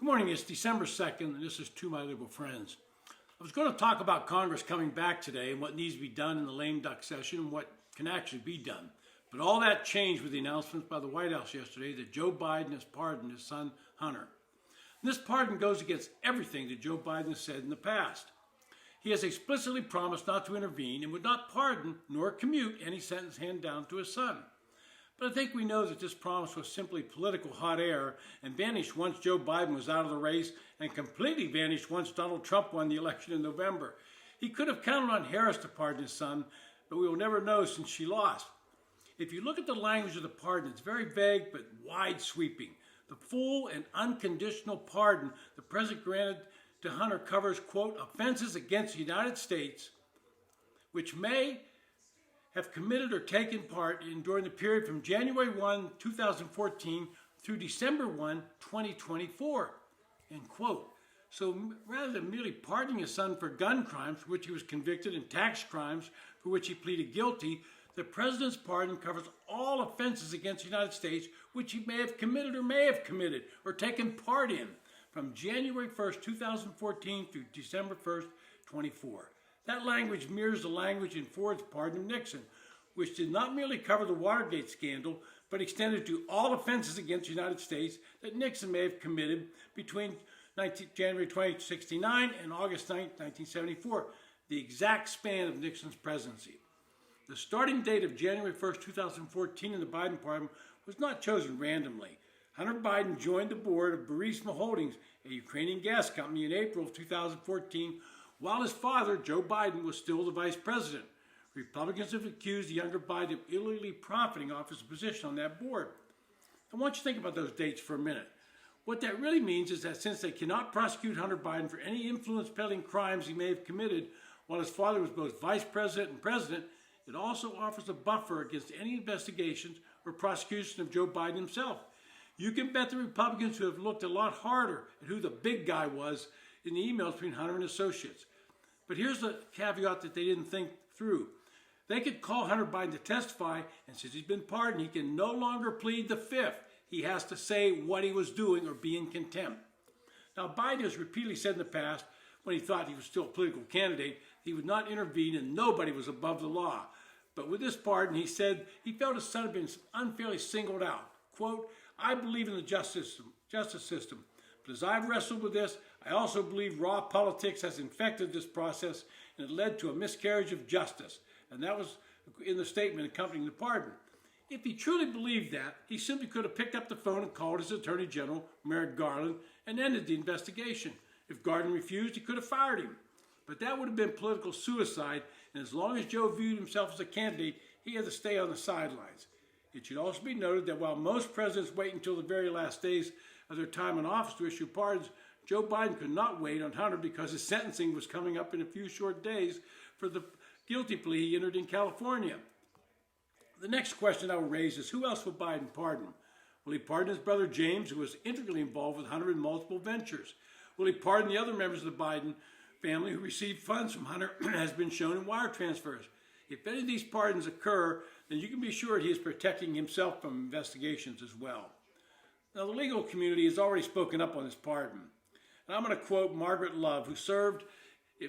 Good morning, it's December 2nd, and this is To My Liberal Friends. I was going to talk about Congress coming back today and what needs to be done in the lame duck session and what can actually be done. But all that changed with the announcement by the White House yesterday that Joe Biden has pardoned his son, Hunter. And this pardon goes against everything that Joe Biden has said in the past. He has explicitly promised not to intervene and would not pardon nor commute any sentence handed down to his son. But I think we know that this promise was simply political hot air and vanished once Joe Biden was out of the race and completely vanished once Donald Trump won the election in November. He could have counted on Harris to pardon his son, but we will never know since she lost. If you look at the language of the pardon, it's very vague but wide-sweeping. The full and unconditional pardon the president granted to Hunter covers, quote, offenses against the United States which may have committed or taken part in during the period from January 1, 2014 through December 1, 2024, end quote. So rather than merely pardoning his son for gun crimes for which he was convicted and tax crimes for which he pleaded guilty, the president's pardon covers all offenses against the United States which he may have committed or taken part in from January 1st, 2014 through December 1st, 24. That language mirrors the language in Ford's pardon of Nixon, which did not merely cover the Watergate scandal, but extended to all offenses against the United States that Nixon may have committed between January 1969 and August 9, 1974, the exact span of Nixon's presidency. The starting date of January 1st, 2014 in the Biden pardon was not chosen randomly. Hunter Biden joined the board of Burisma Holdings, a Ukrainian gas company, in April of 2014, while his father, Joe Biden, was still the vice president. Republicans have accused the younger Biden of illegally profiting off his position on that board. I want you to think about those dates for a minute. What that really means is that since they cannot prosecute Hunter Biden for any influence-peddling crimes he may have committed while his father was both vice president and president, it also offers a buffer against any investigations or prosecution of Joe Biden himself. You can bet the Republicans who have looked a lot harder at who the big guy was in the emails between Hunter and associates. But here's the caveat that they didn't think through. They could call Hunter Biden to testify, and since he's been pardoned, he can no longer plead the fifth. He has to say what he was doing or be in contempt. Now, Biden has repeatedly said in the past, when he thought he was still a political candidate, he would not intervene and nobody was above the law. But with this pardon, he said he felt his son had been unfairly singled out. Quote, I believe in the justice system, but as I've wrestled with this, I also believe raw politics has infected this process and it led to a miscarriage of justice. And that was in the statement accompanying the pardon. If he truly believed that, he simply could have picked up the phone and called his Attorney General, Merrick Garland, and ended the investigation. If Garland refused, he could have fired him. But that would have been political suicide, and as long as Joe viewed himself as a candidate, he had to stay on the sidelines. It should also be noted that while most presidents wait until the very last days of their time in office to issue pardons, Joe Biden could not wait on Hunter because his sentencing was coming up in a few short days for the guilty plea he entered in California. The next question I will raise is, who else will Biden pardon? Will he pardon his brother James, who was integrally involved with Hunter in multiple ventures? Will he pardon the other members of the Biden family who received funds from Hunter has been shown in wire transfers? If any of these pardons occur, then you can be sure he is protecting himself from investigations as well. Now, the legal community has already spoken up on this pardon. And I'm going to quote Margaret Love, who served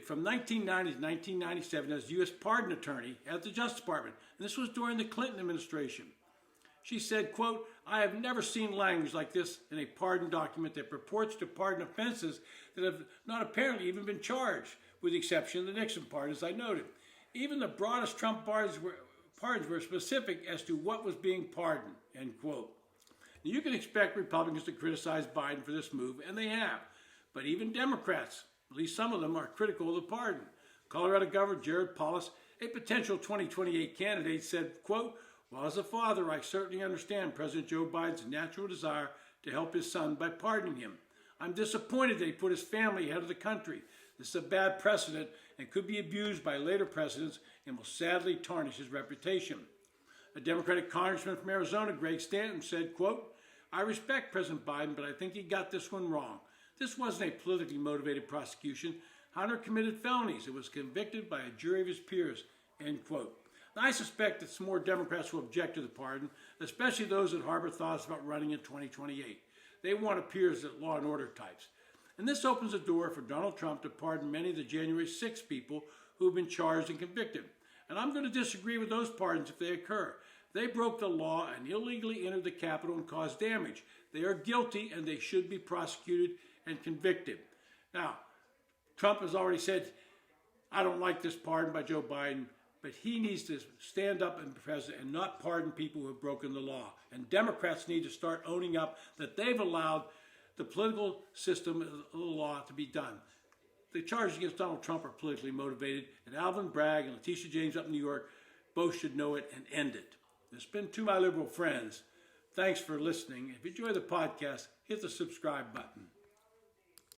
from 1990 to 1997 as U.S. pardon attorney at the Justice Department. And this was during the Clinton administration. She said, quote, I have never seen language like this in a pardon document that purports to pardon offenses that have not apparently even been charged, with the exception of the Nixon pardon, as I noted. Even the broadest Trump pardons were specific as to what was being pardoned, end quote. Now, you can expect Republicans to criticize Biden for this move, and they have. But even Democrats, at least some of them, are critical of the pardon. Colorado Governor Jared Polis, a potential 2028 candidate, said, quote, well, as a father, I certainly understand President Joe Biden's natural desire to help his son by pardoning him. I'm disappointed that he put his family ahead of the country. This is a bad precedent and could be abused by later presidents and will sadly tarnish his reputation. A Democratic congressman from Arizona, Greg Stanton, said, quote, I respect President Biden, but I think he got this one wrong. This wasn't a politically motivated prosecution. Hunter committed felonies and was convicted by a jury of his peers, end quote. Now, I suspect that some more Democrats will object to the pardon, especially those that harbor thoughts about running in 2028. They want peers as law and order types. And this opens the door for Donald Trump to pardon many of the January 6 people who have been charged and convicted. And I'm going to disagree with those pardons if they occur. They broke the law and illegally entered the Capitol and caused damage. They are guilty and they should be prosecuted and convicted. Now, Trump has already said, I don't like this pardon by Joe Biden, but he needs to stand up and be president and not pardon people who have broken the law. And Democrats need to start owning up that they've allowed the political system of the law to be done. The charges against Donald Trump are politically motivated, and Alvin Bragg and Letitia James up in New York both should know it and end it. It's been To My Liberal Friends. Thanks for listening. If you enjoy the podcast, hit the subscribe button.